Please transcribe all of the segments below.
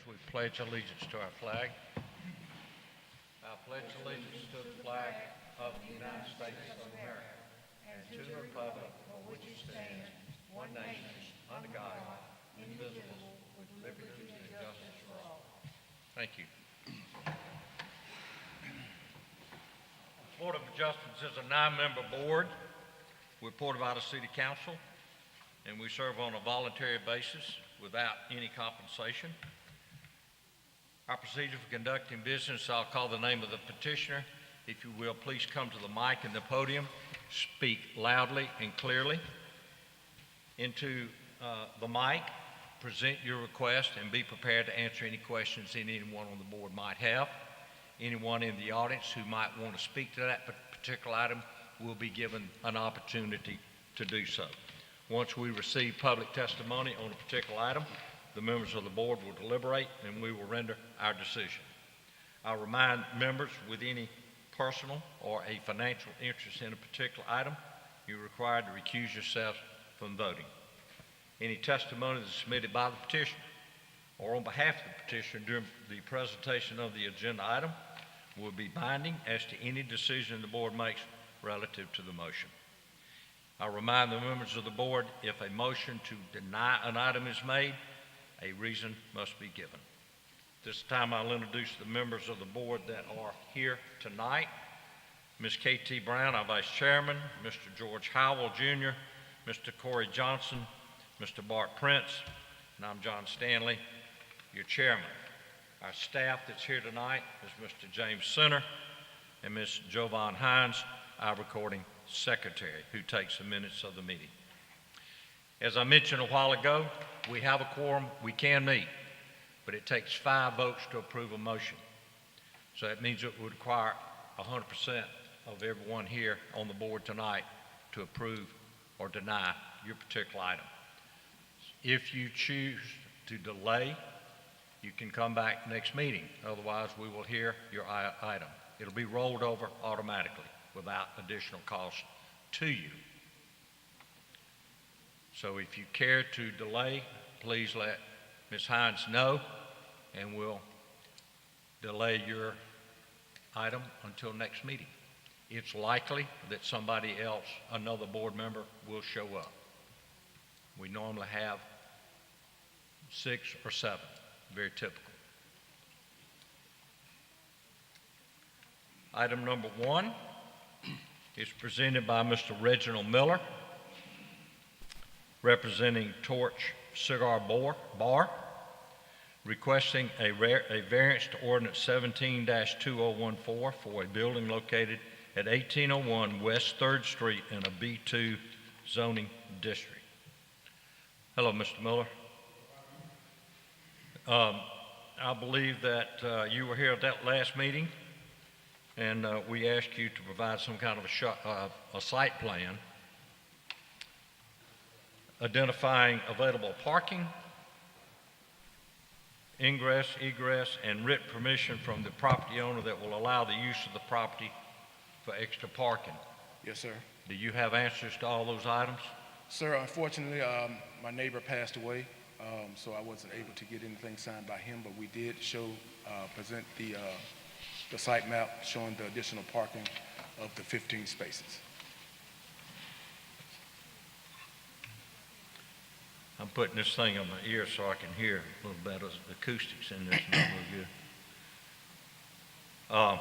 as we pledge allegiance to our flag. I pledge allegiance to the flag of the United States of America and to the republic for which it stands, one nation, under God, indivisible, with liberty and justice for all. Thank you. The Board of Adjustments is a 9-member board. We're part of the City Council, and we serve on a voluntary basis without any compensation. Our procedure for conducting business, I'll call the name of the petitioner. If you will, please come to the mic and the podium. Speak loudly and clearly into the mic. Present your request and be prepared to answer any questions anyone on the board might have. Anyone in the audience who might want to speak to that particular item will be given an opportunity to do so. Once we receive public testimony on a particular item, the members of the board will deliberate and we will render our decision. I'll remind members with any personal or a financial interest in a particular item, you're required to recuse yourself from voting. Any testimony that is submitted by the petitioner or on behalf of the petitioner during the presentation of the agenda item will be binding as to any decision the board makes relative to the motion. I'll remind the members of the board, if a motion to deny an item is made, a reason must be given. This time I'll introduce the members of the board that are here tonight. Ms. K.T. Brown, our Vice Chairman, Mr. George Howell, Jr., Mr. Corey Johnson, Mr. Bart Prince, and I'm John Stanley, your Chairman. Our staff that's here tonight is Mr. James Center and Ms. Jovan Hines, our recording secretary, who takes the minutes of the meeting. As I mentioned a while ago, we have a quorum, we can meet, but it takes 5 votes to approve a motion. So that means it would require 100% of everyone here on the board tonight to approve or deny your particular item. If you choose to delay, you can come back next meeting. Otherwise, we will hear your item. It'll be rolled over automatically without additional cost to you. So if you care to delay, please let Ms. Hines know, and we'll delay your item until next meeting. It's likely that somebody else, another board member, will show up. We normally have 6 or 7, very typical. Item number 1 is presented by Mr. Reginald Miller, representing Torch Cigar Bar, requesting a variance to ordinance 17-2014 for a building located at 1801 West 3rd Street in a B2 zoning district. Hello, Mr. Miller. I believe that you were here at that last meeting, and we asked you to provide some kind of a site plan identifying available parking, ingress, egress, and written permission from the property owner that will allow the use of the property for extra parking. Yes, sir. Do you have answers to all those items? Sir, unfortunately, my neighbor passed away, so I wasn't able to get anything signed by him, but we did present the site map showing the additional parking of the 15 spaces. I'm putting this thing on my ear so I can hear a little better. The acoustics in this is not real good.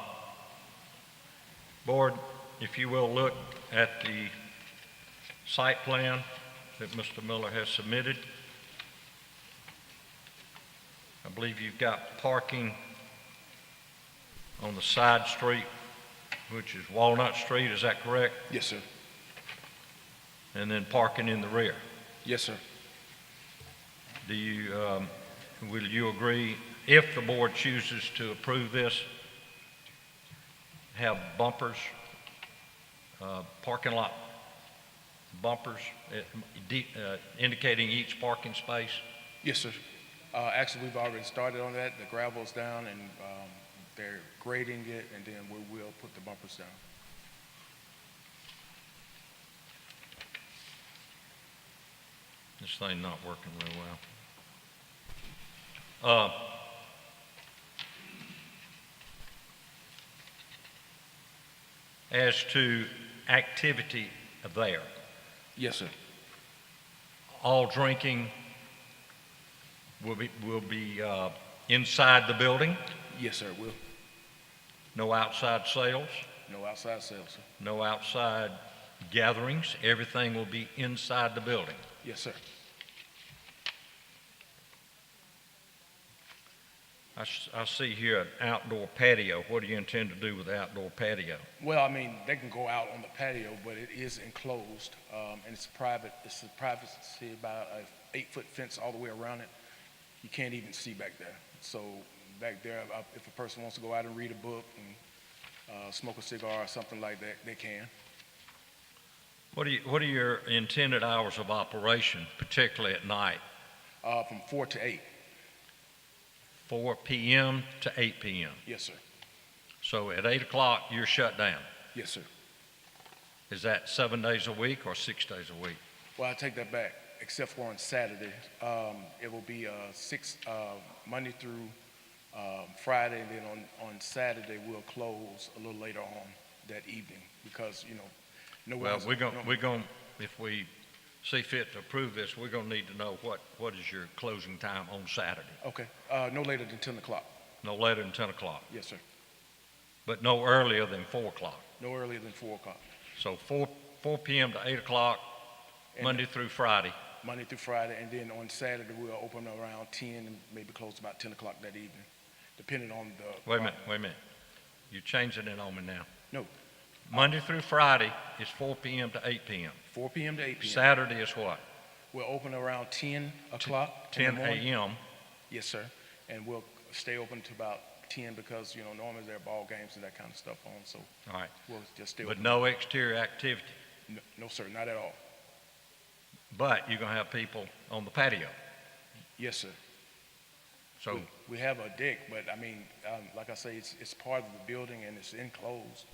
Board, if you will look at the site plan that Mr. Miller has submitted. I believe you've got parking on the side street, which is Walnut Street, is that correct? Yes, sir. And then parking in the rear. Yes, sir. Do you, will you agree, if the board chooses to approve this, have bumpers, parking lot bumpers indicating each parking space? Yes, sir. Actually, we've already started on that. The gravel's down, and they're grading it, and then we will put the bumpers down. This thing not working real well. as to activity there. Yes, sir. All drinking will be inside the building, Yes, sir, will. no outside sales, No outside sales, sir. no outside gatherings, everything will be inside the building. Yes, sir. I see here an outdoor patio. What do you intend to do with the outdoor patio? Well, I mean, they can go out on the patio, but it is enclosed, and it's private. It's a privacy, about an 8-foot fence all the way around it. You can't even see back there. So back there, if a person wants to go out and read a book and smoke a cigar or something like that, they can. What are your intended hours of operation, particularly at night? From 4 to 8. 4 p.m. to 8 p.m. Yes, sir. So at 8 o'clock, you're shut down. Yes, sir. Is that 7 days a week or 6 days a week? Well, I take that back, except for on Saturday. It will be Monday through Friday, and then on Saturday we'll close a little later on that evening because, no Well, one's... we're going, if we see fit to approve this, we're going to need to know what is your closing time on Saturday? Okay, no later than 10 o'clock. No later than 10 o'clock, Yes, sir. but no earlier than 4 o'clock. No earlier than 4 o'clock. So 4 p.m. to 8 o'clock, And Monday through Friday. Monday through Friday, and then on Saturday we'll open around 10 and maybe close about 10 o'clock that evening, depending on the... Wait a minute. You're changing it on me now. No, Monday through Friday is 4 p.m. to 8 p.m. 4 p.m. to 8 p.m. Saturday is what? We'll open around 10 o'clock in the 10 morning. a.m. Yes, sir. And we'll stay open to about 10 because, normally there are ball games and that kind of stuff on, so All right. we'll just stay But open. no exterior activity. No, sir, not at all. But you're going to have people on the patio. Yes, sir. So, We have a deck, but I mean, like I say, it's part of the building and it's enclosed.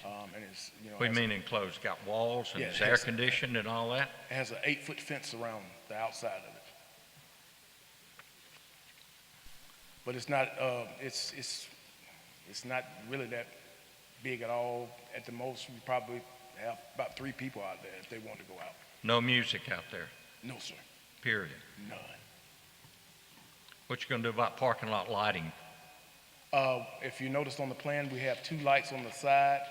And it's, what do you mean enclosed? Got walls and Yeah, it's it air has- conditioned and all that? It has an 8-foot fence around the outside of it. But it's not, it's not really that big at all. At the most, we probably have about 3 people out there if they want to go out. No music out there, No, sir, period. none. What you going to do about parking lot lighting? If you noticed on the plan, we have 2 lights on the side.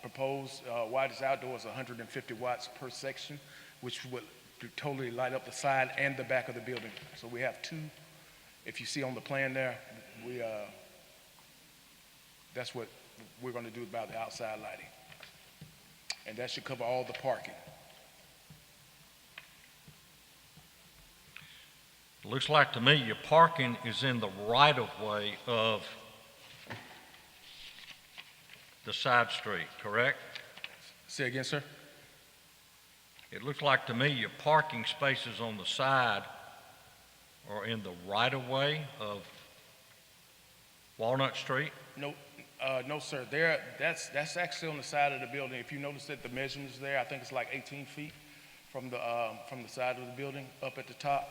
Proposed widest outdoor is 150 watts per section, which would totally light up the side and the back of the building. So we have 2. If you see on the plan there, that's what we're going to do about the outside lighting. And that should cover all the parking. Looks like to me your parking is in the right-of-way of the side street, correct? Say again, sir? It looks like to me your parking spaces on the side are in the right-of-way of Walnut Street. No, no, sir. That's actually on the side of the building. If you notice that the measurements there, I think it's like 18 feet from the side of the building up at the top.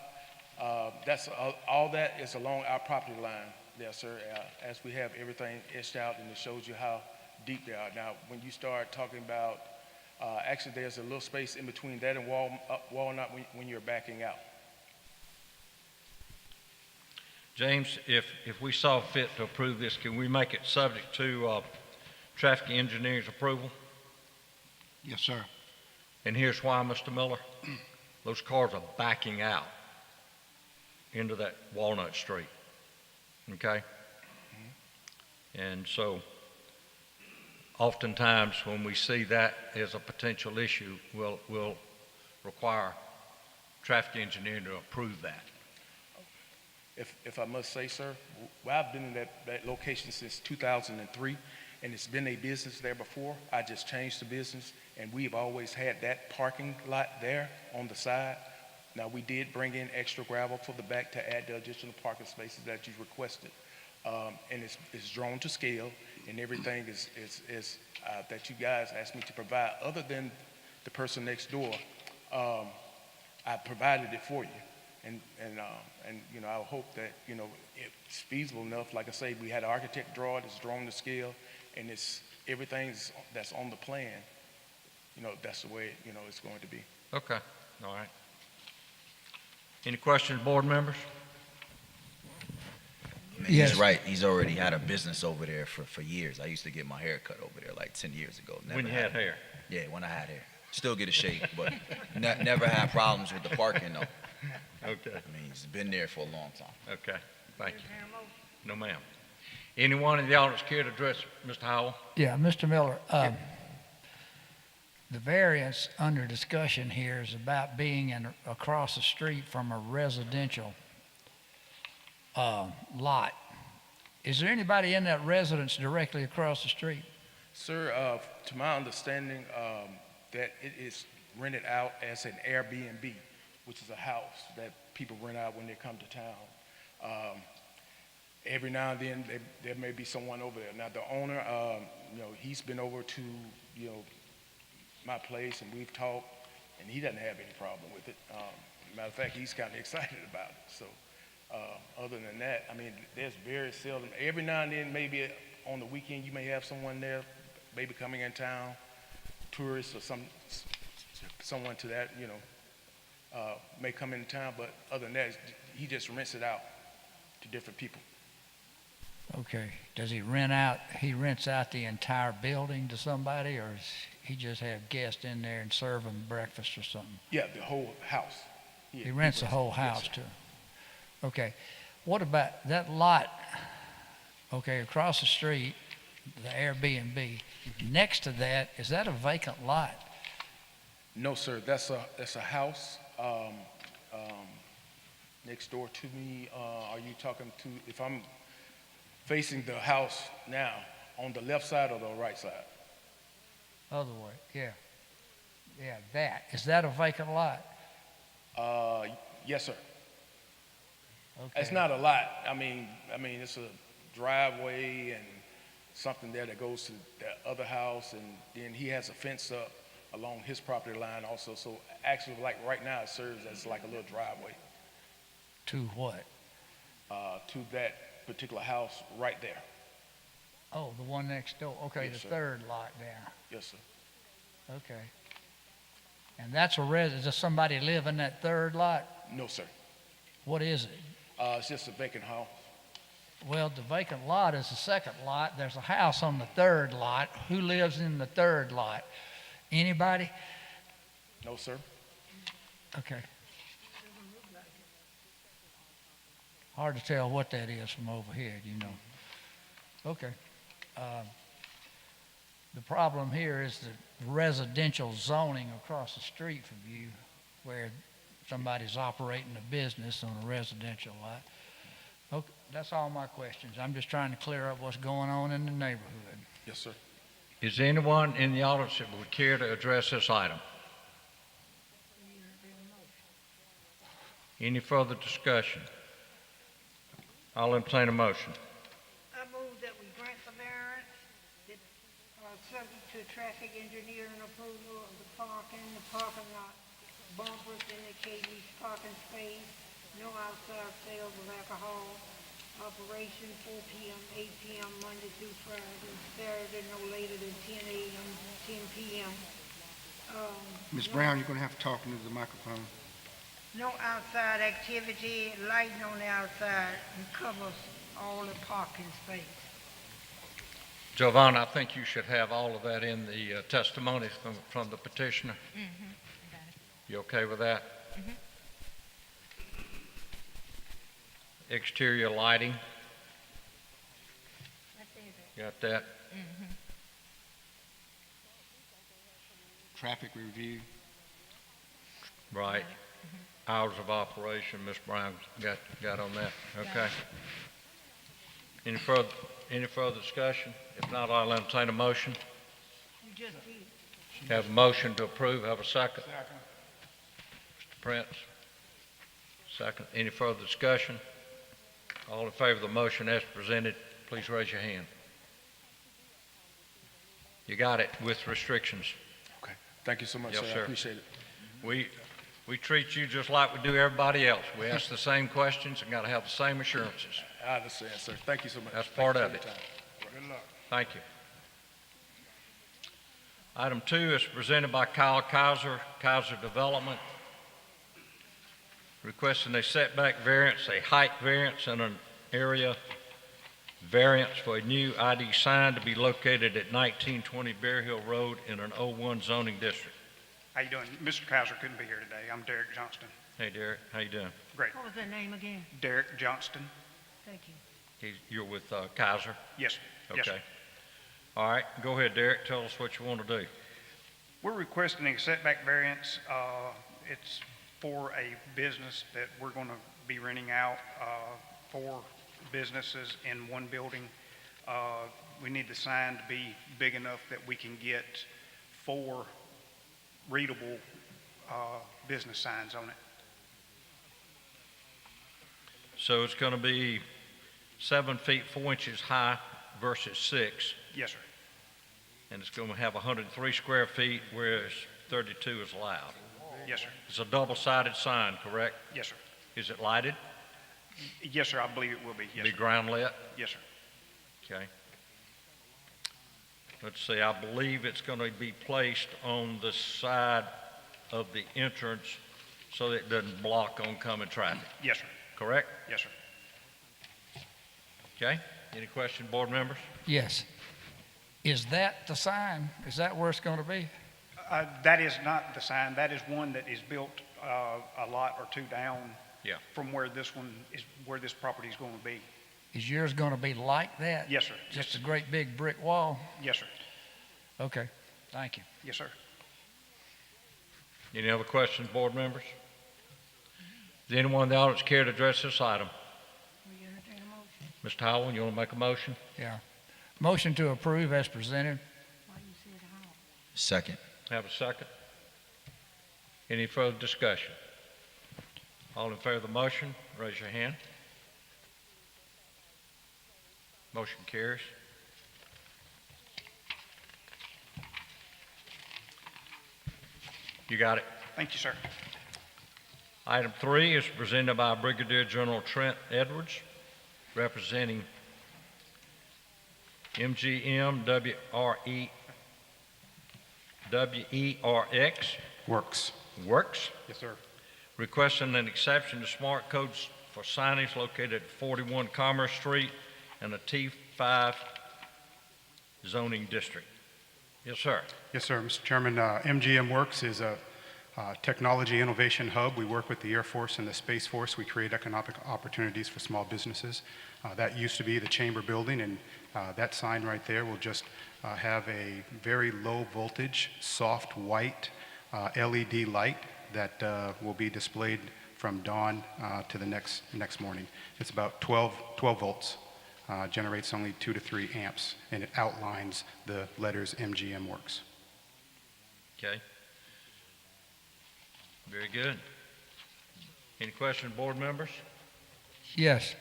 That's all that is along our property line there, sir. As we have everything etched out, and it shows you how deep they are. Now, when you start talking about, actually, there's a little space in between that and Walnut when you're backing out. James, if we saw fit to approve this, can we make it subject to traffic engineer's approval? Yes, sir. And here's why, Mr. Miller. Those cars are backing out into that Walnut Street, okay? And so oftentimes when we see that as a potential issue, we'll require traffic engineer to approve that. If I must say, sir, I've been in that location since 2003, and it's been a business there before. I just changed the business, and we've always had that parking lot there on the side. Now, we did bring in extra gravel for the back to add the additional parking spaces that you requested. And it's drawn to scale, and everything is that you guys asked me to provide. Other than the person next door, I provided it for you. And I hope that, it's feasible enough. Like I say, we had an architect draw it, it's drawn to scale, and it's everything's that's on the plan, that's the way, it's going to be. Okay, all right. Any questions, board members? Man, Yes. he's right. He's already had a business over there for years. I used to get my hair cut over there like 10 years ago. When you had hair? Yeah, when I had hair. Still get a shave, but never had problems with the parking though. Okay, I mean, he's been there for a long time. okay, thank you. No, ma'am. Anyone in the audience care to address Mr. Howell? Yeah, Mr. Miller, the variance under discussion here is about being across the street from a residential lot. Is there anybody in that residence directly across the street? Sir, to my understanding, that it is rented out as an Airbnb, which is a house that people rent out when they come to town. Every now and then, there may be someone over there. Now, the owner, he's been over to, my place, and we've talked, and he doesn't have any problem with it. Matter of fact, he's kind of excited about it. So, other than that, I mean, there's very seldom. Every now and then, maybe on the weekend, you may have someone there, maybe coming in town, tourists or someone to that, may come in town. But other than that, he just rents it out to different people. Okay. Does he rents out the entire building to somebody, or does he just have guests in there and serve them breakfast or something? Yeah, the whole house. Yeah, He rents the whole yes, house sir. too? Okay. What about that lot, okay, across the street, the Airbnb, next to that, is that a vacant lot? No, sir. That's a house next door to me. Are you talking to? If I'm facing the house now, on the left side or the right side? Other way, yeah. Yeah, that. Is that a vacant lot? Yes, sir. Okay. It's not a lot. I mean, it's a driveway and something there that goes to the other house, and then he has a fence up along his property line also. So actually, like right now, it serves as like a little driveway To what? to that particular house right there. Oh, the one next door. Okay, Yes, the sir. third lot down. Yes, sir. Okay. And that's a does somebody live in that third lot? No, sir. What is it? It's just a vacant house. Well, the vacant lot is the second lot. There's a house on the third lot. Who lives in the third lot? Anybody? No, sir. Okay. Hard to tell what that is from over here, Okay. The problem here is the residential zoning across the street from you, where somebody's operating a business on a residential lot. Okay, that's all my questions. I'm just trying to clear up what's going on in the neighborhood. Yes, sir. Is there anyone in the audience that would care to address this item? Any further discussion? I'll entertain a motion. I move that we grant the variance, that, subject to traffic engineering approval of the parking lot bumpers indicating each parking space, no outside sales of alcohol, operation 4 p.m., 8 p.m., Monday through Friday, Saturday no later than 10 a.m., 10 p.m. Ms. Brown, you're going to have to talk into the microphone. No outside activity, lighting on the outside, and covers all the parking space. Giovanna, I think you should have all of that in the testimony from the petitioner. You okay with that? Exterior lighting, got that? Traffic review. Right. Hours of operation, Ms. Brown got on that, okay? Any further discussion? If not, I'll entertain a motion. You just did. Have a motion to approve, have a second? Mr. Prince? Second. Any further discussion? All in favor of the motion as presented, please raise your hand. You got it with restrictions. Okay. Thank you so much, Yes, sir. sir. I appreciate it. We treat you just like we do everybody else. We ask the same questions and got to have the same assurances. I understand, sir. Thank you so much. That's Thank part you of for it. your time. Good luck. Thank you. Item 2 is presented by Kyle Kaiser, Kaiser Development, requesting a setback variance, a height variance, and an area variance for a new ID sign to be located at 1920 Bear Hill Road in an O1 zoning district. How you doing? Mr. Kaiser couldn't be here today. I'm Derek Johnston. Hey, Derek, how you doing? Great. What was the name again? Derek Johnston? Thank you. You're with Kaiser? Yes. Yes, sir. Okay. All right, go ahead, Derek, tell us what you want to do. We're requesting a setback variance. It's for a business that we're going to be renting out, 4 businesses in one building. We need the sign to be big enough that we can get 4 readable business signs on it. So it's going to be 7 feet 4 inches high versus 6, Yes, sir. and it's going to have 103 square feet, whereas 32 is allowed. Yes, sir. It's a double-sided sign, correct? Yes, sir. Is it lighted? Yes, sir. I believe it will be. Yes, Be sir. ground lit? Yes, sir. Okay. Let's see, I believe it's going to be placed on the side of the entrance so that it doesn't block oncoming traffic, Yes, sir. correct? Yes, sir. Okay, any question, board members? Yes. Is that the sign? Is that where it's going to be? That is not the sign. That is one that is built a lot or 2 down Yeah. from where this one is, where this property is going to be. Is yours going to be like that? Yes, sir. Just a great big brick wall? Yes, sir. Okay, thank you. Yes, sir. Any other questions, board members? Does anyone in the audience care to address this item? Will you entertain a motion? Mr. Howell, you want to make a motion? Yeah. Motion to approve as presented. Why you said how? Second. Have a second? Any further discussion? All in favor of the motion, raise your hand. Motion carries. You got it. Thank you, sir. Item 3 is presented by Brigadier General Trent Edwards, representing MGM WERX Works. Works, Yes, sir. requesting an exception to smart codes for signage located at 41 Commerce Street in a T5 zoning district. Yes, sir. Yes, sir. Mr. Chairman, MGM Works is a technology innovation hub. We work with the Air Force and the Space Force. We create economic opportunities for small businesses. That used to be the chamber building, and that sign right there will just have a very low voltage, soft white LED light that will be displayed from dawn to the next morning. It's about 12 volts. Generates only 2 to 3 amps, and it outlines the letters MGM Works. Okay. Very good. Any questions, board members? Yes.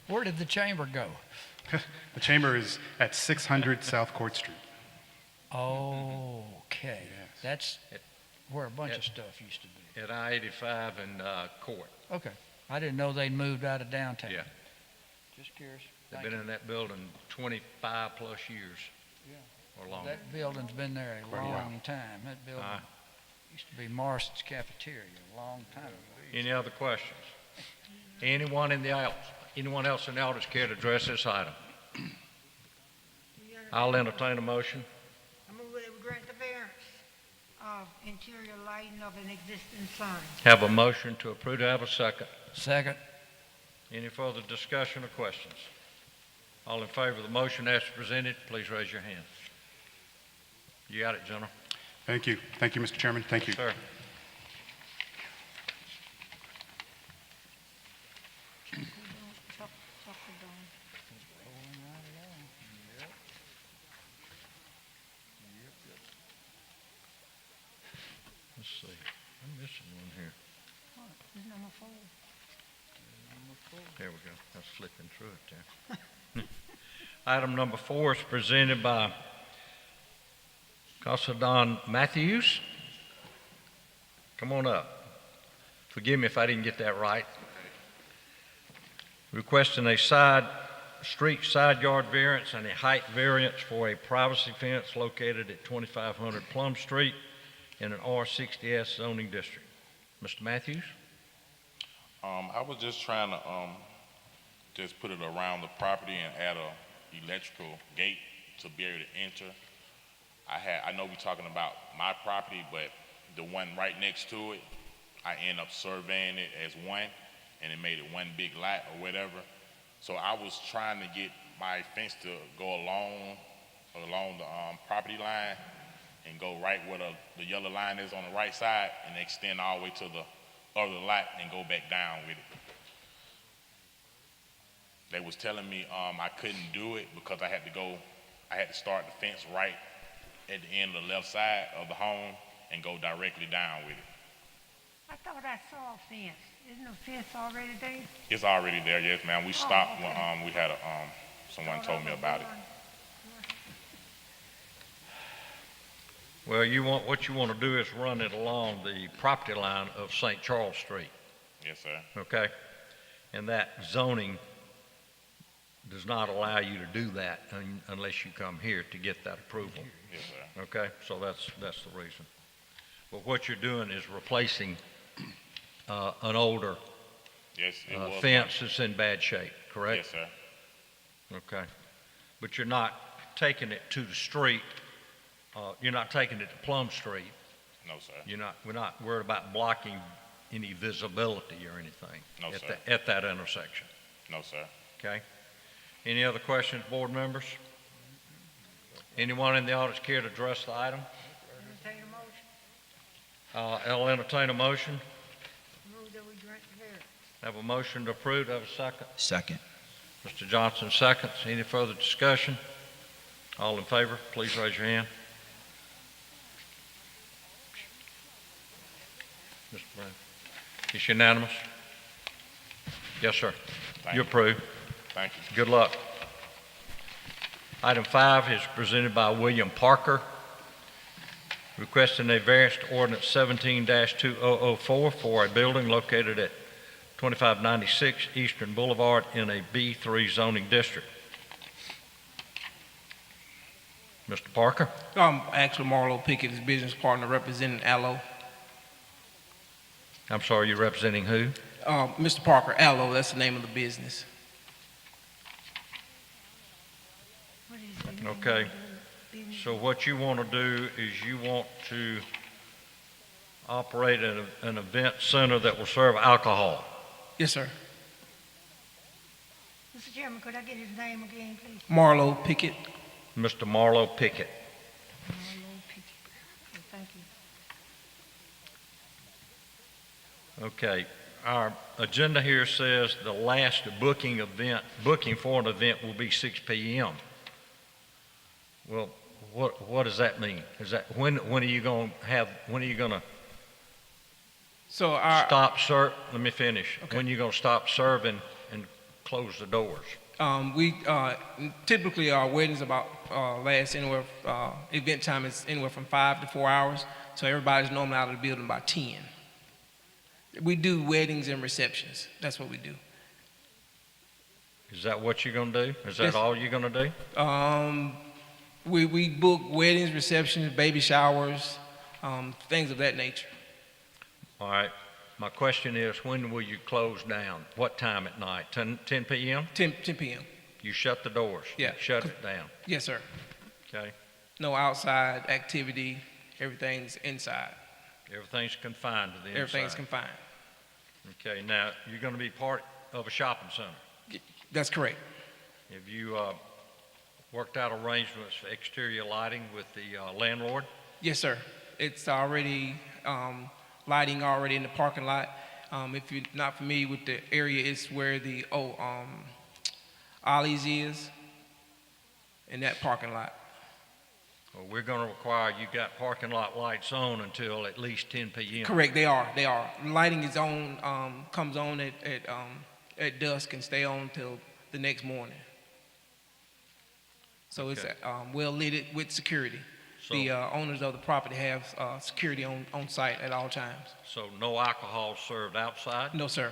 Where did the chamber go? The chamber is at 600 South Court Street. Okay. Yes. That's where a bunch At- of stuff used to be. At I-85 and Court. Okay. I didn't know they'd moved out of downtown. Yeah. Just curious. They've Thank been you. in that building 25 plus years. Yeah. Or longer. That building's been there a Quite a while. long time. That building Uh, used to be Morrison's cafeteria a long time ago. Any other questions? Anyone else in the audience care to address this item? Will you entertain I'll a entertain a motion. I move that we grant the variance of interior lighting of an existing sign. Have a motion to approve. Do I have a second? Second. Any further discussion or questions? All in favor of the motion as presented, please raise your hand. You got it, General. Thank you. Thank you, Mr. Chairman. Thank you. Sir. Chuck the dome. Let's see. I'm missing one here. This is number 4. There we go. I was flipping through it there. Item number 4 is presented by Casadon Matthews. Come on up. Forgive me if I didn't get that right. Requesting a side street side yard variance and a height variance for a privacy fence located at 2500 Plum Street in an R60S zoning district. Mr. Matthews? I was just trying to, just put it around the property and add a electrical gate to be able to enter. I know we're talking about my property, but the one right next to it, I end up surveying it as one, and it made it one big lot or whatever. So I was trying to get my fence to go along the property line and go right where the yellow line is on the right side and extend all the way to the other lot and go back down with it. They was telling me I couldn't do it because I had to start the fence right at the end of the left side of the home and go directly down with it. I thought I saw a fence. Isn't the fence already there? It's already there, yes, ma'am. We stopped okay. when we had someone told me about it. Well, what you want to do is run it along the property line of St. Charles Street, Yes, sir. okay? And that zoning does not allow you to do that unless you come here to get that approval, Yes, sir. okay? So that's the reason. But what you're doing is replacing an older Yes, it was. fence that's in bad shape, Yes, correct? sir. Okay. But you're not taking it to the street, you're not taking it to Plum Street. No, sir. We're not worried about blocking any visibility or anything No, at sir. at that intersection, No, sir. okay? Any other questions, board members? Anyone in the audience care to address the item? Entertain a motion. I'll entertain a motion. Move that we grant the variance. Have a motion to approve, have a second. Second. Mr. Johnson seconds. Any further discussion? All in favor, please raise your hand. Mr. Brown? It's unanimous? Yes, sir. Thank You you. approve. Thank you. Good luck. Item 5 is presented by William Parker, requesting a variance to ordinance 17-2004 for a building located at 2596 Eastern Boulevard in a B3 zoning district. Mr. Parker? Actually, Marlo Pickett, his business partner, representing Allo. I'm sorry, you're representing who? Mr. Parker, Allo, that's the name of the business. What is the name Okay. of the business? So what you want to do is you want to operate an event center that will serve alcohol. Yes, sir. Mr. Chairman, could I get his name again, please? Marlo Pickett. Mr. Marlo Pickett. Marlo Pickett. Okay, thank you. Okay, our agenda here says the last booking for an event will be 6 p.m. Well, what does that mean? Is that, when are you going to So let me finish. Okay. When are you going to stop serving and close the doors? we typically our weddings last anywhere. Event time is anywhere from 5 to 4 hours. So everybody's normally out of the building by 10. We do weddings and receptions. That's what we do. Is that what you're going to do? Is that Yes. all you're going to do? We book weddings, receptions, baby showers, things of that nature. All right. My question is, when will you close down? What time at night? 10 p.m.? 10 p.m. You shut the doors? Yeah. Shut it down, Yes, sir. okay? No outside activity. Everything's inside. Everything's confined to the inside. Everything's confined. Okay, now, you're going to be part of a shopping center. That's correct. Have you worked out arrangements for exterior lighting with the landlord? Yes, sir. It's already lighting already in the parking lot. If you're not familiar with the area, it's where the Ollie's is in that parking lot. Well, we're going to require you got parking lot lights on until at least 10 p.m. Correct. They are. Lighting is on. Comes on at dusk and stay on till the next morning. So it's Okay. well lit with security. So- The owners of the property have security on site at all times. So no alcohol served outside? No, sir.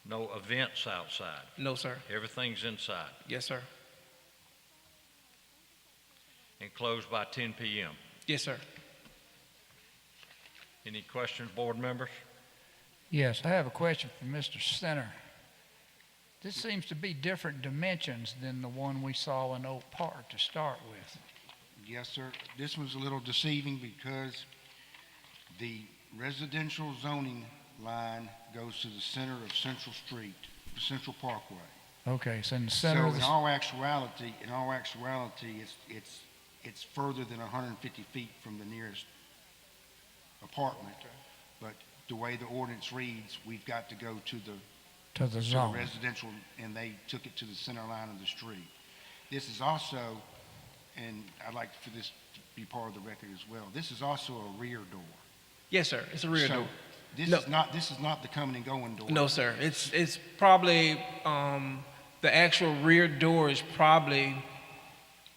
No events outside. No, sir. Everything's inside Yes, sir. and closed by 10 p.m. Yes, sir. Any questions, board members? Yes, I have a question for Mr. Center. This seems to be different dimensions than the one we saw in Oak Park to start with. Yes, sir. This one's a little deceiving because the residential zoning line goes to the center of Central Street, Central Parkway. Okay, so in the center So of in the, all actuality, it's further than 150 feet from the nearest apartment. But the way the ordinance reads, we've got to go to the zone. residential, and they took it to the center line of the street. This is also, and I'd like for this to be part of the record as well, this is also a rear door. Yes, sir. It's a rear So door. This No. is not the coming and going door. No, sir. It's probably the actual rear door is probably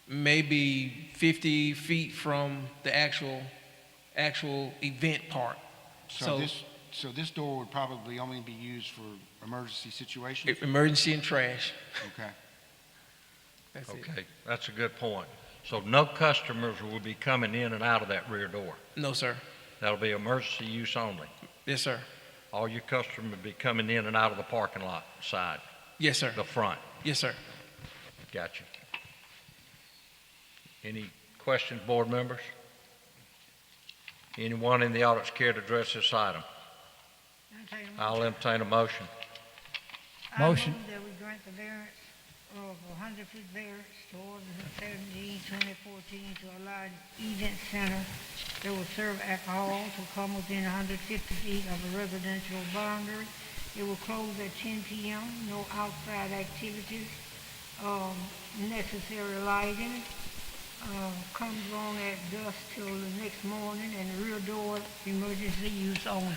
maybe 50 feet from the actual event part. So this door would probably only be used for emergency situations? Emergency and trash. Okay. That's it. Okay, that's a good point. So no customers will be coming in and out of that rear door. No, sir. That'll be emergency use only. Yes, sir. All your customers will be coming in and out of the parking lot side, Yes, sir. the front. Yes, sir. Gotcha. Any questions, board members? Anyone in the audience care to address this item? I'll entertain a motion. Motion. I move that we grant the variance of 100-foot variance to ordinance 17/2014 to allow an event center that will serve alcohol to come within 150 feet of a residential boundary. It will close at 10 p.m., no outside activities, necessary lighting, comes on at dusk till the next morning, and the rear door emergency use only.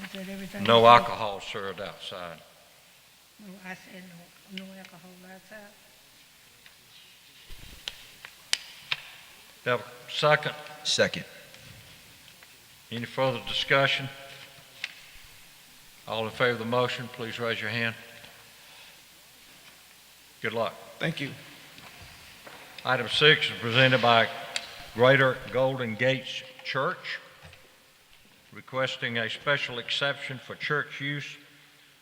Is that everything? No alcohol served outside. No, I said no alcohol outside. Have a second? Second. Any further discussion? All in favor of the motion, please raise your hand. Good luck. Thank you. Item 6 is presented by Greater Golden Gates Church, requesting a special exception for church use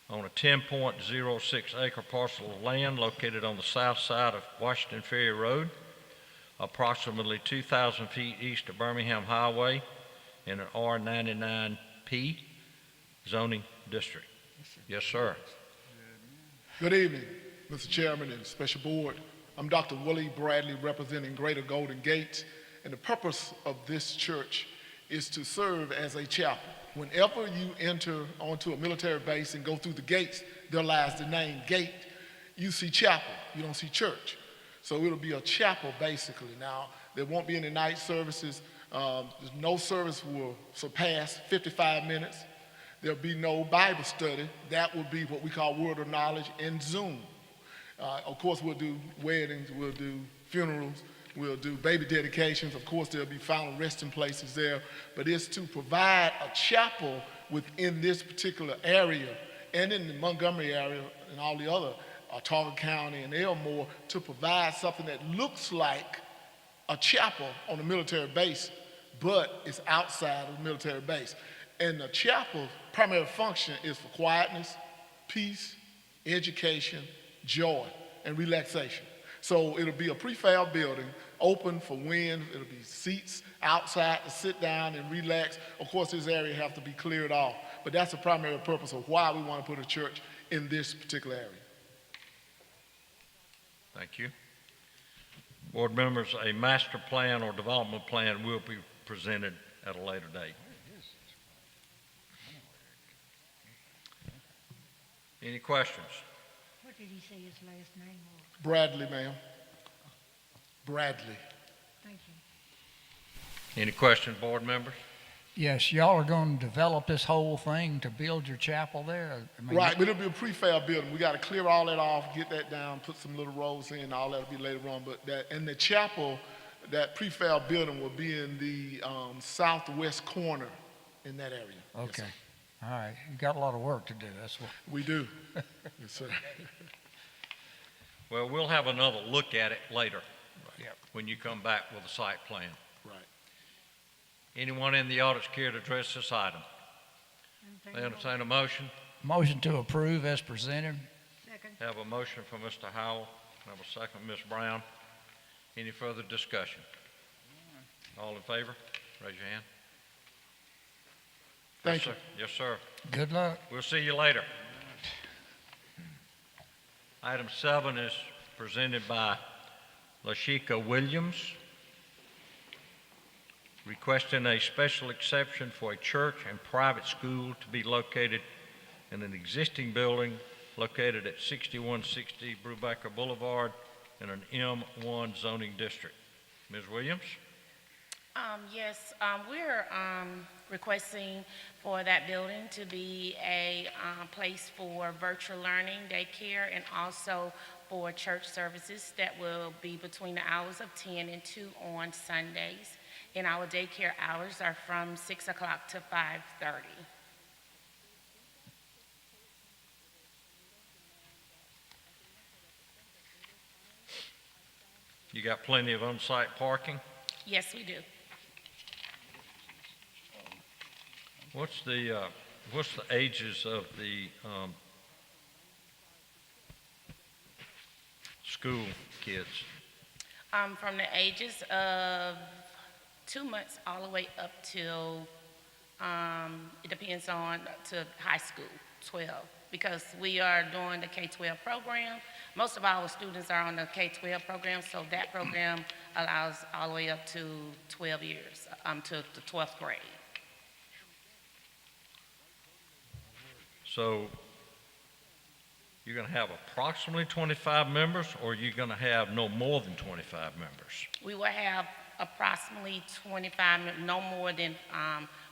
on a 10.06 acre parcel of land located on the south side of Washington Ferry Road, approximately 2,000 feet east of Birmingham Highway in an R99P zoning district. Yes, sir. Good evening, Mr. Chairman and Special Board. I'm Dr. Willie Bradley representing Greater Golden Gate, and the purpose of this church is to serve as a chapel. Whenever you enter onto a military base and go through the gates, there lies the name gate. You see chapel, you don't see church. So it'll be a chapel basically. Now, there won't be any night services. No service will surpass 55 minutes. There'll be no Bible study. That will be what we call Word of Knowledge and Zoom. Of course, we'll do weddings, we'll do funerals, we'll do baby dedications. Of course, there'll be final resting places there. But it's to provide a chapel within this particular area and in the Montgomery area and all the other, Targa County and Elmore, to provide something that looks like a chapel on a military base, but it's outside of the military base. And the chapel's primary function is for quietness, peace, education, joy, and relaxation. So it'll be a prefab building, open for wind. It'll be seats outside to sit down and relax. Of course, this area have to be cleared off, but that's the primary purpose of why we want to put a church in this particular area. Thank you. Board members, a master plan or development plan will be presented at a later date. Any questions? What did he say his last name was? Bradley, ma'am. Bradley. Thank you. Any questions, board members? Yes, y'all are going to develop this whole thing to build your chapel there? I mean, Right, but it'll be a prefab building. We got to clear all that off, get that down, put some little rows in, all that'll be later on. But that, and the chapel, that prefab building will be in the southwest corner in that area. Yes, Okay. sir. All right, you got a lot of work to do, that's what. We do. Yes, sir. Well, we'll have another look at it later. Yep. When you come back with a site plan. Right. Anyone in the audience care to address this item? I entertain a motion. Motion to approve as presented. Second. Have a motion from Mr. Howell. Have a second, Ms. Brown. Any further discussion? All in favor? Raise your hand. Thank you. Yes, sir. Good luck. We'll see you later. Item 7 is presented by Lashika Williams, requesting a special exception for a church and private school to be located in an existing building located at 6160 Brubaker Boulevard in an M1 zoning district. Ms. Williams? Yes, we're requesting for that building to be a place for virtual learning, daycare, and also for church services that will be between the hours of 10 and 2 on Sundays. And our daycare hours are from 6 o'clock to 5:30. You got plenty of on-site parking? Yes, we do. What's the ages of the school kids? From the ages of 2 months all the way up till, it depends on, to high school, 12. Because we are doing the K-12 program. Most of our students are on the K-12 program, so that program allows all the way up to 12 years, to the 12th grade. So you're going to have approximately 25 members, or you're going to have no more than 25 members? We will have approximately 25, no more than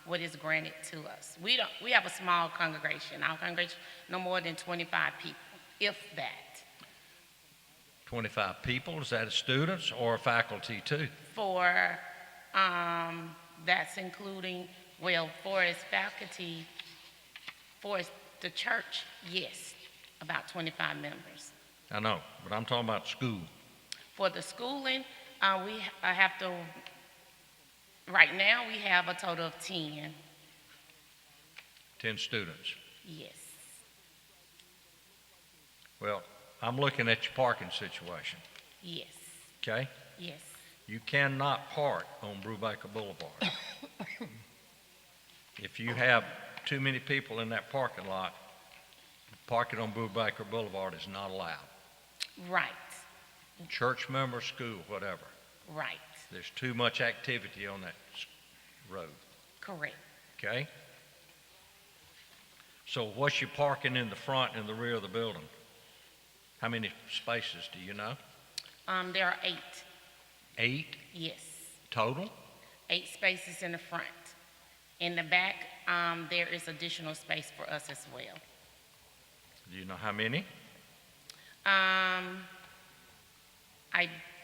what is granted to us. We have a small congregation. Our congregation, no more than 25 people, if that. 25 people, is that students or faculty too? For, that's including, well, for as faculty, for the church, yes, about 25 members. I know, but I'm talking about school. For the schooling, we have to, right now, we have a total of 10. 10 students. Yes. Well, I'm looking at your parking situation, Yes. okay? Yes. You cannot park on Brubaker Boulevard. If you have too many people in that parking lot, parking on Brubaker Boulevard is not allowed. Right. Church member, school, whatever. Right. There's too much activity on that road, Correct. okay? So what's your parking in the front and the rear of the building? How many spaces do you know? There are 8. 8 Yes. total? 8 spaces in the front. In the back, there is additional space for us as well. Do you know how many? I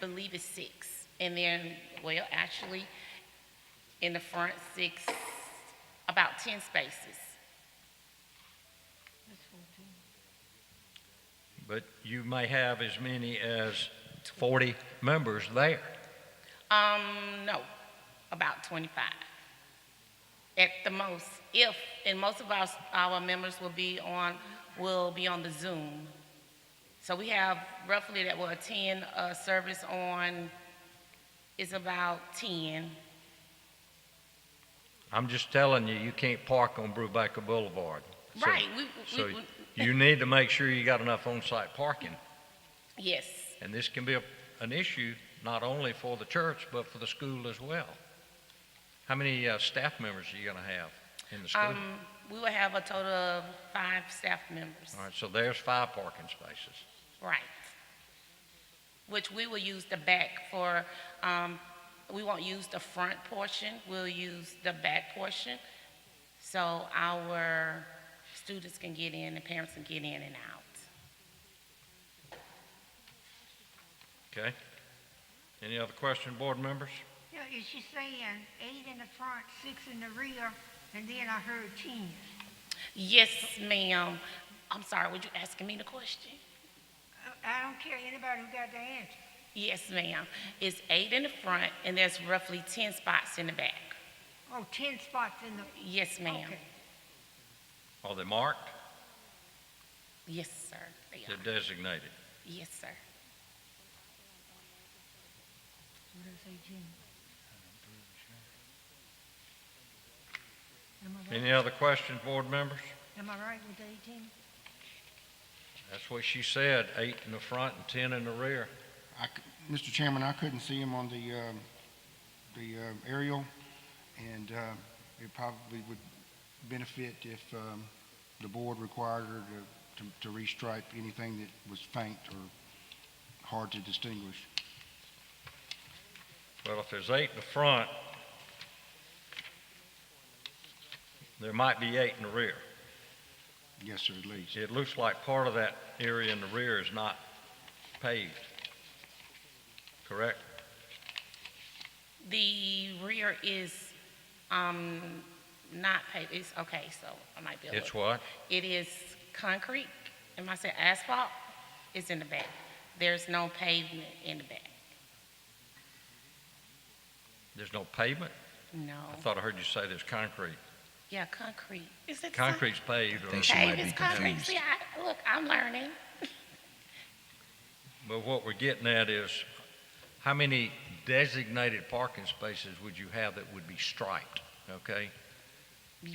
believe it's 6. And then, well, actually, in the front, 6, about 10 spaces. But you may have as many as 40 members there. No, about 25. At the most, and most of our members will be on the Zoom. So we have roughly that will attend a service on, is about 10. I'm just telling you, you can't park on Brubaker Boulevard. So- Right, So you need to make sure you got enough on-site parking. yes. And this can be an issue not only for the church, but for the school as well. How many staff members are you going to have in the school? We will have a total of 5 staff members. All right, so there's 5 parking spaces. Right. Which we will use the back for, we won't use the front portion, we'll use the back portion. So our students can get in, and parents can get in and out. Okay? Any other question, board members? Yeah, is she saying 8 in the front, 6 in the rear, and then I heard 10? Yes, ma'am. I'm sorry, were you asking me the question? I don't care anybody who got the answer. Yes, ma'am. It's 8 in the front, and there's roughly 10 spots in the back. Oh, 10 spots in the, Yes, ma'am. okay. Are they marked? Yes, sir. They are. They're designated. Yes, sir. What did I say, Jim? Am I right? Any other questions, board members? Am I right with the 18? That's what she said, 8 in the front and 10 in the rear. Mr. Chairman, I couldn't see him on the aerial, and it probably would benefit if the board required her to restripe anything that was faint or hard to distinguish. Well, if there's 8 in the front, there might be 8 in the rear. Yes, sir, at least. It looks like part of that area in the rear is not paved, correct? The rear is not paved. It's okay, so I might be able It's what? It is concrete. Am I saying asphalt? It's in the back. There's no pavement in the back. There's no pavement? No. I thought I heard you say there's concrete. Yeah, concrete. Is it Concrete's paved. I think she might paved? be It's concrete. confused. See, look, I'm learning. But what we're getting at is, how many designated parking spaces would you have that would be striped, okay?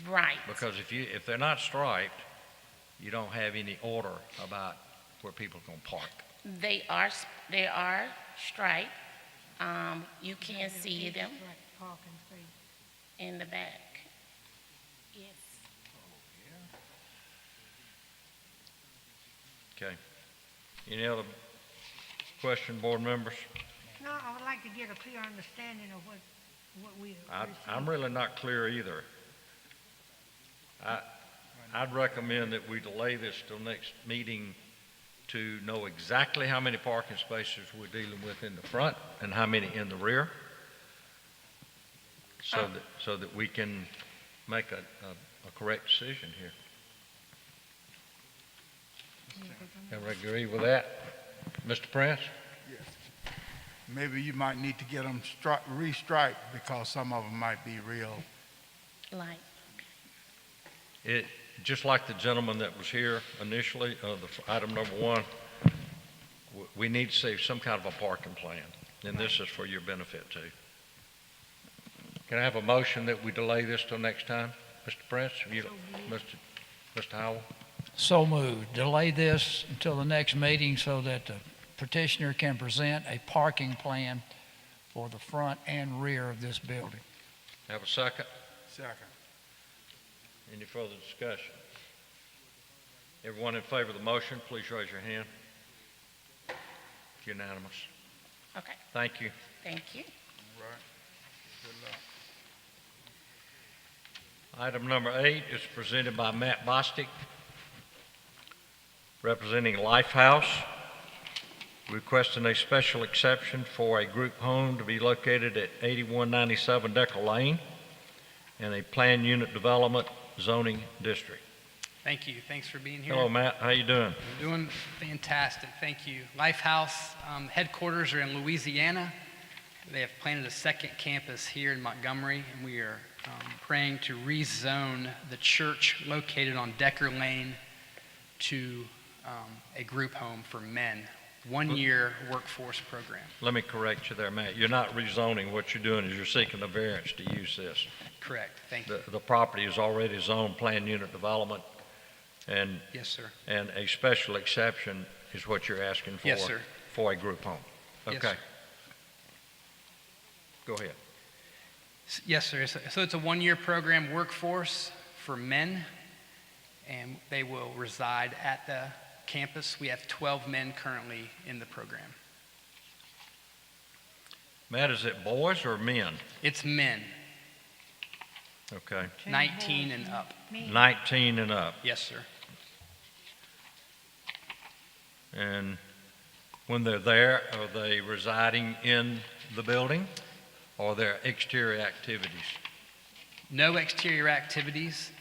Right. Because if they're not striped, you don't have any order about where people are gonna park. They are striped. You can see them Parking space. in the back. Yes. Okay. Any other question, board members? No, I would like to get a clear understanding of what we I'm really not clear either. I'd recommend that we delay this till next meeting to know exactly how many parking spaces we're dealing with in the front and how many in the rear, so that we can make a correct decision here. Everybody agree with that? Mr. Prince? Maybe you might need to get them restriped because some of them might be real. Like, Just like the gentleman that was here initially, item number 1, we need to see some kind of a parking plan, and this is for your benefit too. Can I have a motion that we delay this till next time? Mr. Prince, Mr. Howell? So moved. Delay this until the next meeting so that the petitioner can present a parking plan for the front and rear of this building. Have a second? Second. Any further discussion? Everyone in favor of the motion, please raise your hand. Unanimous. okay. Thank you. Thank you. All right. Good luck. Item number 8 is presented by Matt Bostic, representing Lifehouse, requesting a special exception for a group home to be located at 8197 Decker Lane in a planned unit development zoning district. Thank you. Thanks for being here. Hello, Matt. How you doing? Doing fantastic. Thank you. Lifehouse headquarters are in Louisiana. They have planted a second campus here in Montgomery, and we are praying to rezone the church located on Decker Lane to a group home for men, 1-year workforce program. Let me correct you there, Matt. You're not rezoning. What you're doing is you're seeking a variance to use this. Correct. Thank you. The property is already zoned planned unit development, and Yes, sir. and a special exception is what you're asking for. Yes, sir. For a group home. Yes, Okay. sir. Go ahead. Yes, sir. So it's a 1-year program workforce for men, and they will reside at the campus. We have 12 men currently in the program. Matt, is it boys or men? It's men, Okay. 19 and up. 19 and up. Yes, sir. And when they're there, are they residing in the building or their exterior activities? No exterior activities.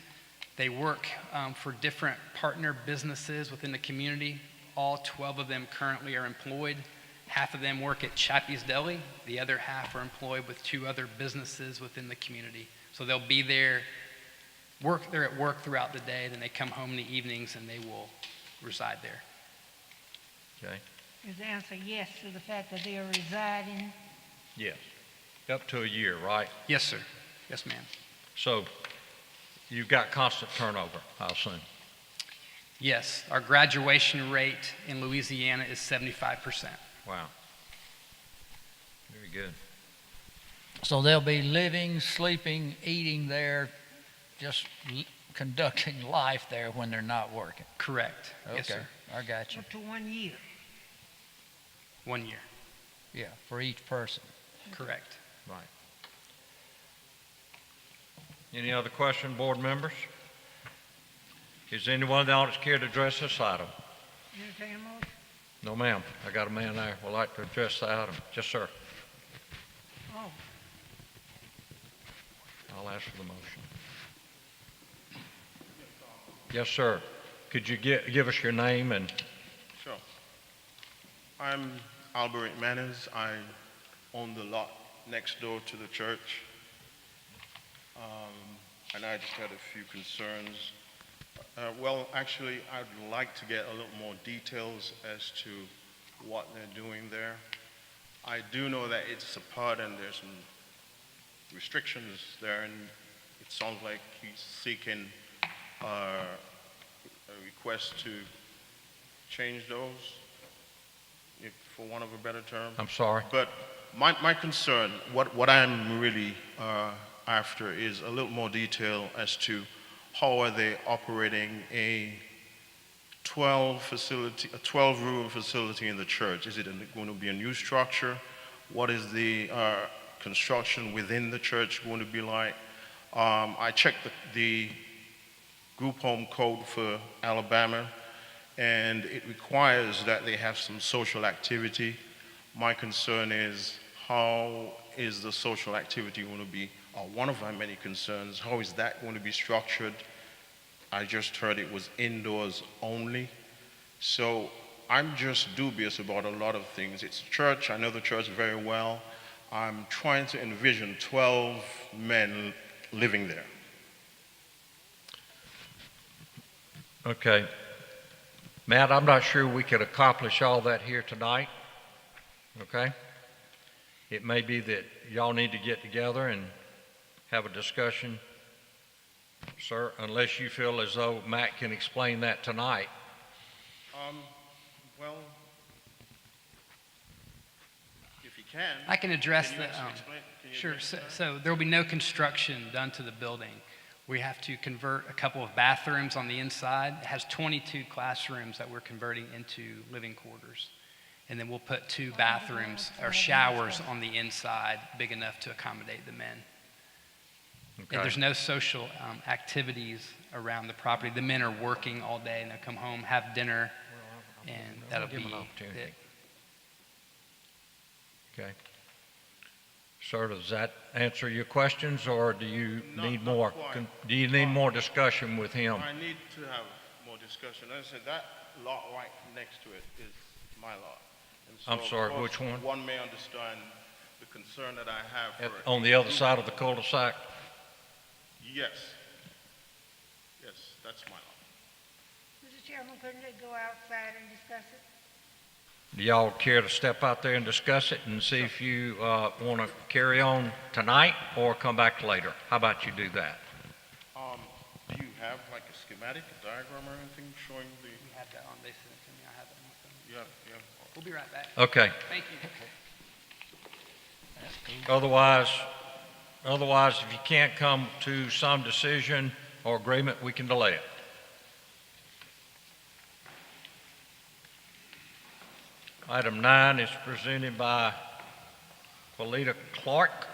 They work for different partner businesses within the community. All 12 of them currently are employed. Half of them work at Chappie's Deli. The other half are employed with 2 other businesses within the community. So they'll be there, they're at work throughout the day, then they come home in the evenings and they will reside there. Okay? Is the answer yes to the fact that they are residing? Yes. Up to a year, right? Yes, sir. Yes, ma'am. So you've got constant turnover, I assume. Yes, our graduation rate in Louisiana is 75%. Wow. Very good. So they'll be living, sleeping, eating there, just conducting life there when they're not working. Correct. Yes, Okay, sir. I got you. Up to 1 year? 1 year. Yeah, for each person. Correct. Right. Any other question, board members? Is there anyone in the audience care to address this item? Entertain a motion? No, ma'am. I got a man there who would like to address the item. Yes, sir. Oh, I'll ask for the motion. Yes, sir. Could you give us your name and? Sure. I'm Albert Manners. I own the lot next door to the church. And I just had a few concerns. Well, actually, I'd like to get a little more details as to what they're doing there. I do know that it's a PUD and there's some restrictions there, and it sounds like he's seeking a request to change those, if, for want of a better term. I'm sorry. But my concern, what I'm really after is a little more detail as to how are they operating a 12-room facility in the church? Is it going to be a new structure? What is the construction within the church going to be like? I checked the group home code for Alabama, and it requires that they have some social activity. My concern is, how is the social activity going to be, or one of my many concerns, how is that going to be structured? I just heard it was indoors only. So I'm just dubious about a lot of things. It's a church, I know the church very well. I'm trying to envision 12 men living there. Okay. Matt, I'm not sure we could accomplish all that here tonight. Okay? It may be that y'all need to get together and have a discussion, sir, unless you feel as though Matt can explain that tonight. Well, if you can. I can address can you the. explain? Can you Sure. address that? So there will be no construction done to the building. We have to convert a couple of bathrooms on the inside. It has 22 classrooms that we're converting into living quarters. And then we'll put 2 bathrooms or showers on the inside, big enough to accommodate the men. Okay. And there's no social activities around the property. The men are working all day and they'll come home, have dinner, and that'll give be them an opportunity. it. Okay. Sir, does that answer your questions, or do you need not more? quite. Do you need more discussion with him? I need to have more discussion. As I said, that lot right next to it is my lot. And so, I'm sorry, of course, which one? One may understand the concern that I have for. On the other side of the cul-de-sac? Yes. Yes, that's my lot. Mr. Chairman, couldn't they go outside and discuss it? Do y'all care to step out there and discuss it and see if you want to carry on tonight or come back later? How about you do that? Do you have like a schematic, a diagram or anything showing the? We have that on, they sent it to me, I have it on my phone. Yeah, yeah. We'll be right back. Okay. Thank you. Otherwise, if you can't come to some decision or agreement, we can delay it. Item 9 is presented by Quilita Clark,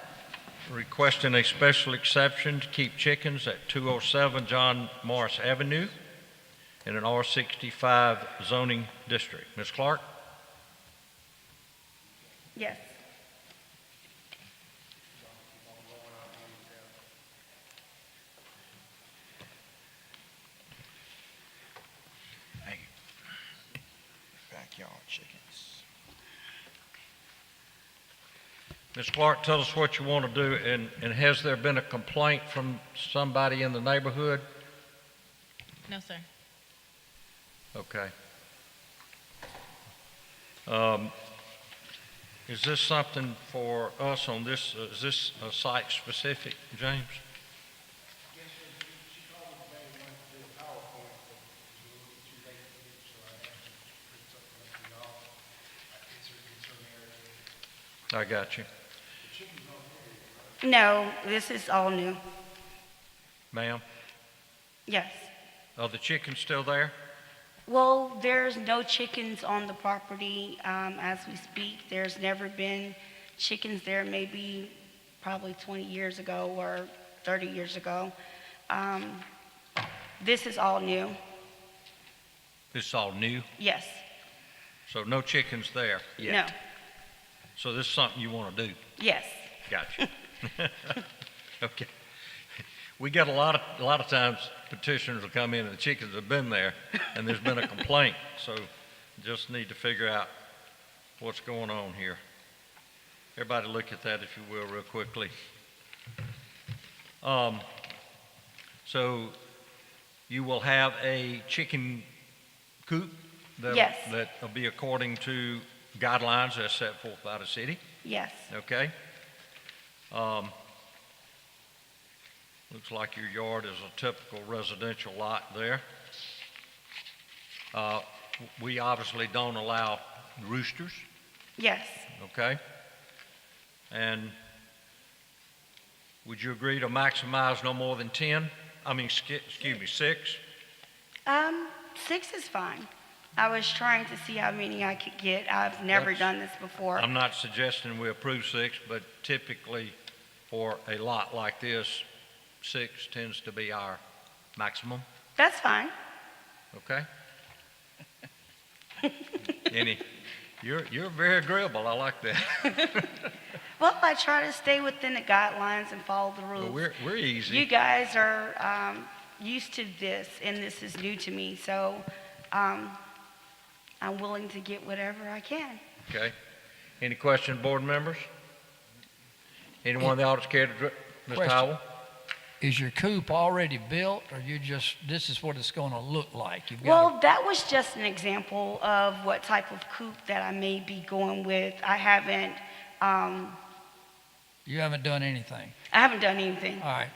requesting a special exception to keep chickens at 207 John Morris Avenue in an R65 zoning district. Ms. Clark? Yes. Ms. Clark, tell us what you want to do, and has there been a complaint from somebody in the neighborhood? No, sir. Okay. Is this something for us on this, is this site specific, James? I got you. No, this is all new. Ma'am, Yes. are the chickens still there? Well, there's no chickens on the property as we speak. There's never been chickens there, maybe probably 20 years ago or 30 years ago. This is all new. This is all new, Yes. so no chickens there No. yet? So this is something you want to do? Yes. Gotcha. Okay. We get a lot of times petitioners will come in and the chickens have been there and there's been a complaint, so just need to figure out what's going on here. Everybody look at that if you will real quickly. So you will have a chicken coop Yes. that will be according to guidelines as set forth by the city? Yes. Okay. Looks like your yard is a typical residential lot there. We obviously don't allow roosters, Yes. okay? And would you agree to maximize no more than 10? Excuse me, 6? 6 is fine. I was trying to see how many I could get. I've never done this before. I'm not suggesting we approve 6, but typically for a lot like this, 6 tends to be our maximum, That's fine. okay? You're very agreeable, I like that. Well, I try to stay within the guidelines and follow the rules. Well, we're easy. You guys are used to this, and this is new to me, so I'm willing to get whatever I can. Okay. Any questions, board members? Anyone in the audience care to address? Ms. Question. Howell? Is your coop already built, or you just, this is what it's going to look like? You've got Well, that was just an example of what type of coop that I may be going with. I haven't you haven't done anything. done anything. All right.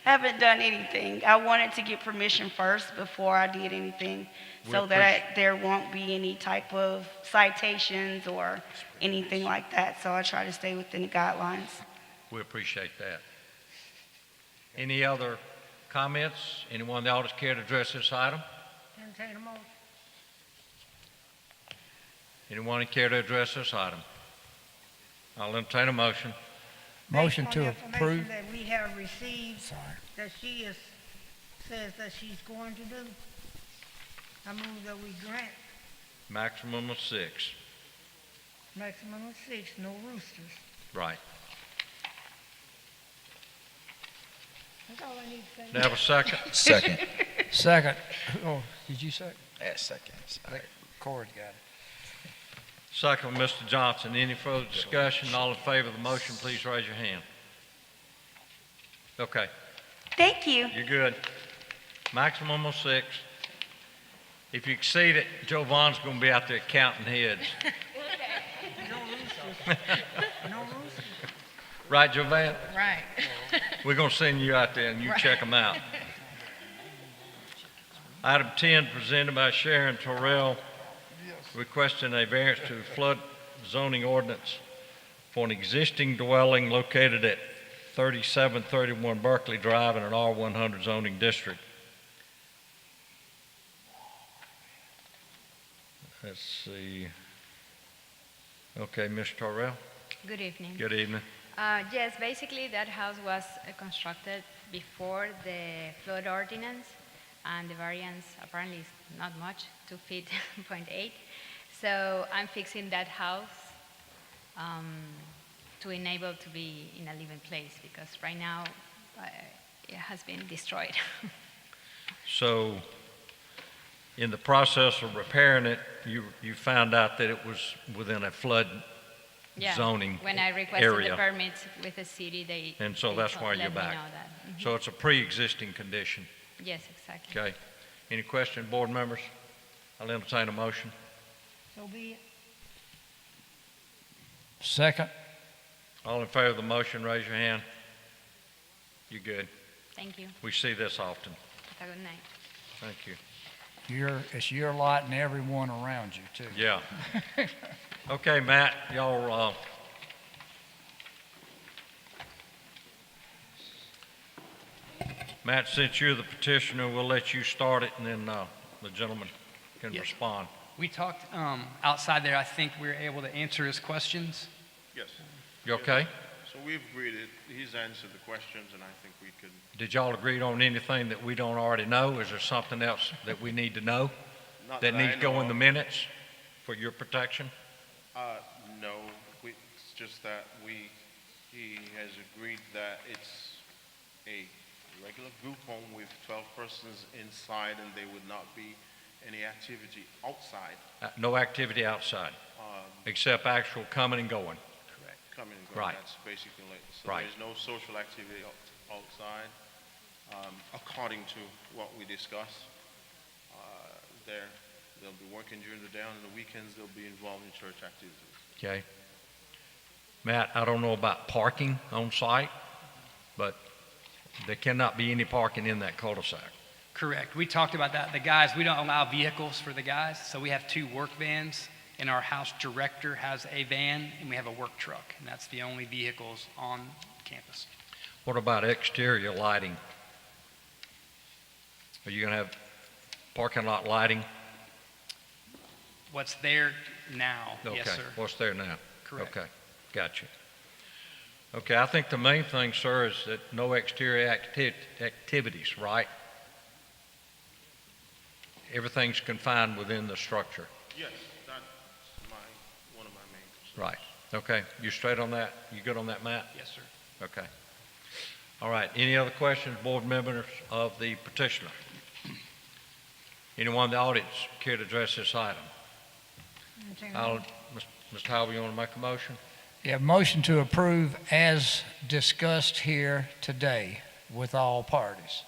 Haven't done anything. I wanted to get permission first before I did anything, so that there won't be any type of citations or anything like that. So I try to stay within the guidelines. We appreciate that. Any other comments? Anyone in the audience care to address this item? Entertain a motion. Anyone care to address this item? I'll entertain a motion. Motion Based to on the information approve. that we have received, Sorry. that she says that she's going to do, I move that we grant Maximum of 6. maximum of 6, no roosters. Right. That's all I need to say. Do I have a second? Second. Second. Oh, did you second? Second. Corey got it. Second, Mr. Johnson. Any further discussion? All in favor of the motion, please raise your hand. Okay, Thank you. you're good. Maximum of 6. If you exceed it, Joe Vaughn's going to be out there counting heads. No roosters. No roosters. Right, Joe Van? Right. We're going to send you out there and you check them out. Item 10, presented by Sharon Torrell, requesting a variance to flood zoning ordinance for an existing dwelling located at 3731 Berkeley Drive in an R100 zoning district. Let's see. Okay, Ms. Torrell, Good evening. good evening. Yes, basically that house was constructed before the flood ordinance, and the variance apparently is not much, 2 feet, 0.8. So I'm fixing that house to enable to be in a living place, because right now it has been destroyed. So in the process of repairing it, you found out that it was within a flood Yeah, zoning when I requested area. the permits with the city, And so they that's told- why let you're me back. know that. Mhm. So it's a pre-existing condition. Yes, exactly. Okay. Any question, board members? I'll entertain a motion. So be it. Second. All in favor of the motion, raise your hand. You good? Thank you. We see this often. Have a good night. Thank you. It's your lot and everyone around you, too. Yeah. Okay, Matt, y'all, Matt, since you're the petitioner, we'll let you start it, and then the gentleman can Yes. respond. We talked outside there. I think we were able to answer his questions. Yes. You okay? So we've agreed it. He's answered the questions, and I think we could. Did y'all agree on anything that we don't already know? Is there something else that we need to know Not that that needs I to go know in the of. minutes for your protection? No, it's just that he has agreed that it's a regular group home with 12 persons inside, and there would not be any activity outside. No activity outside, except actual coming and going. Coming and going. Right. That's basically it. So Right. there's no social activity outside. According to what we discussed, they'll be working during the day, and on the weekends they'll be involved in church activities. Okay. Matt, I don't know about parking on site, but there cannot be any parking in that cul-de-sac. Correct. We talked about that. The guys, we don't allow vehicles for the guys, so we have 2 work vans, and our house director has a van, and we have a work truck, and that's the only vehicles on campus. What about exterior lighting? Are you going to have parking lot lighting? What's there now? Okay. Yes, sir. What's there now? Correct. Okay, got you. Okay, I think the main thing, sir, is that no exterior activities, right? Everything's confined within the structure. Yes, that's one of my main concerns. Right. Okay, you straight on that? You good on that, Matt? Yes, sir. Okay. All right, any other questions, board members of the petitioner? Anyone in the audience care to address this item? Mr. Howell, you want to make a motion? Yeah, motion to approve as discussed here today with all parties,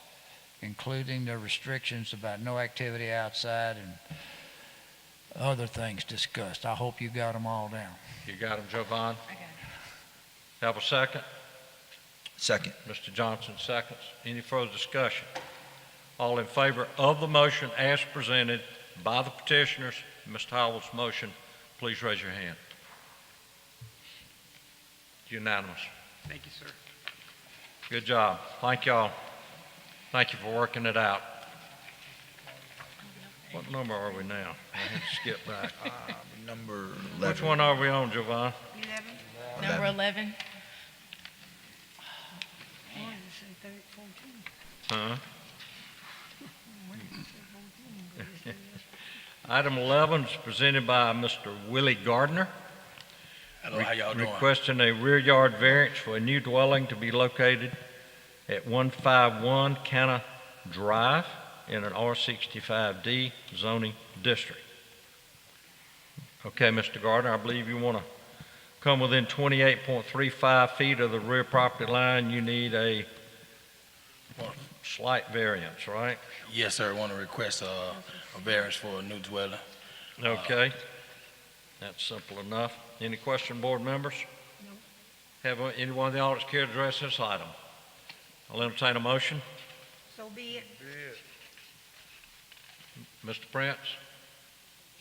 including the restrictions about no activity outside and other things discussed. I hope you got them all down. You got them, Jovan? I got it. Have a second? Second. Mr. Johnson seconds. Any further discussion? All in favor of the motion as presented by the petitioners, Mr. Howell's motion, please raise your hand. Unanimous. Thank you, sir. Good job. Thank y'all. Thank you for working it out. What number are we now? I had to skip back. Number 11. Which one are we on, Jovan? 11? Number 11. Why did it say 14? Huh? Why did it say 14? Item 11 is presented by Mr. Willie Gardner. Hello, how y'all doing? Requesting a rear yard variance for a new dwelling to be located at 151 Canna Drive in an R65D zoning district. Okay, Mr. Gardner, I believe you want to come within 28.35 feet of the rear property line. You need a slight variance, right? Yes, sir. I want to request a variance for a new dwelling. Okay. That's simple enough. Any question, board members? No. Have anyone in the audience care to address this item? I'll entertain a motion. So be it. Mr. Prince?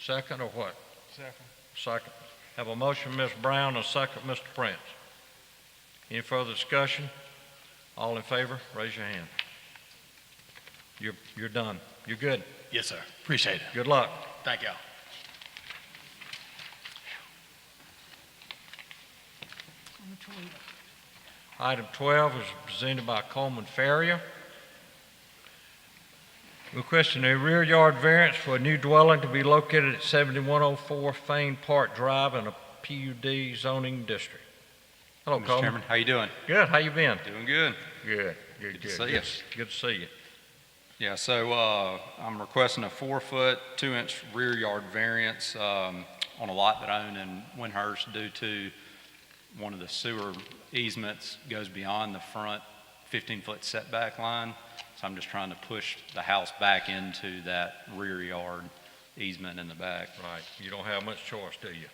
Second or what? Second. Second. Have a motion, Ms. Brown, and a second, Mr. Prince. Any further discussion? All in favor, raise your hand. You're done. You're good. Yes, sir. Appreciate it. Good luck. Thank y'all. Item 12 is presented by Coleman Farrier. Requesting a rear yard variance for a new dwelling to be located at 7104 Fane Park Drive in a PUD zoning district. Hello, Mr. Coleman. Chairman, how you doing? Good. How you been? Doing good. Good. Good to see you. Good to see you. Yeah, so I'm requesting a 4-foot, 2-inch rear yard variance on a lot that I own in Windhurst due to one of the sewer easements goes beyond the front 15-foot setback line. So I'm just trying to push the house back into that rear yard easement in the back. Right. You don't have much choice, do you?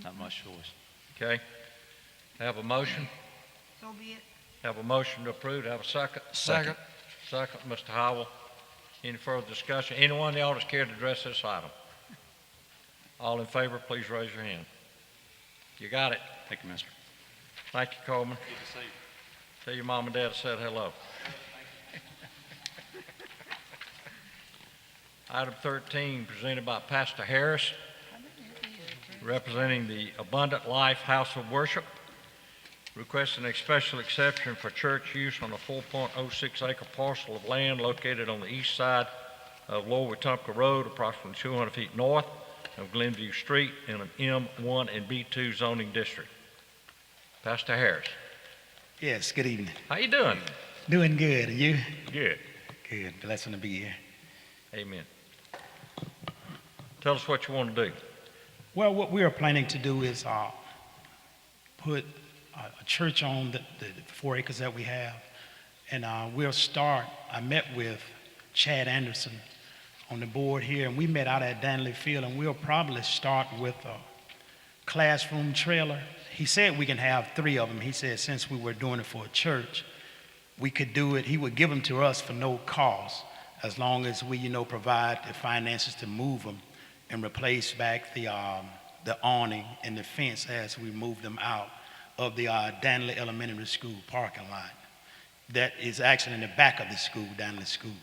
Not much choice. Okay. Have a motion? So be it. Have a motion to approve. Have a second? Second. Second, Mr. Howell. Any further discussion? Anyone in the audience care to address this item? All in favor, please raise your hand. You got it. Thank you, mister. Thank you, Coleman. Good to see you. Tell your mom and dad I said hello. Item 13, presented by Pastor Harris, representing the Abundant Life House of Worship, requesting a special exception for church use on a 4.06 acre parcel of land located on the east side of Lower Wetumpka Road, approximately 200 feet north of Glenview Street in an M1 and B2 zoning district. Pastor Harris. Yes, good evening. How you doing? Doing good. And you? Good. Good. Blessing to be here. Amen. Tell us what you want to do. Well, what we are planning to do is put a church on the 4 acres that we have. And we'll start, I met with Chad Anderson on the board here, and we met out at Danley Field, and we'll probably start with a classroom trailer. He said we can have 3 of them. He said since we were doing it for a church, we could do it. He would give them to us for no cost, as long as we, provide the finances to move them and replace back the awning and the fence as we move them out of the Danley Elementary School parking lot. That is actually in the back of the school, Danley School.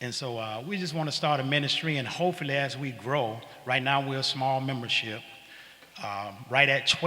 And so we just want to start a ministry, and hopefully as we grow, right now we're a small membership, right at 12.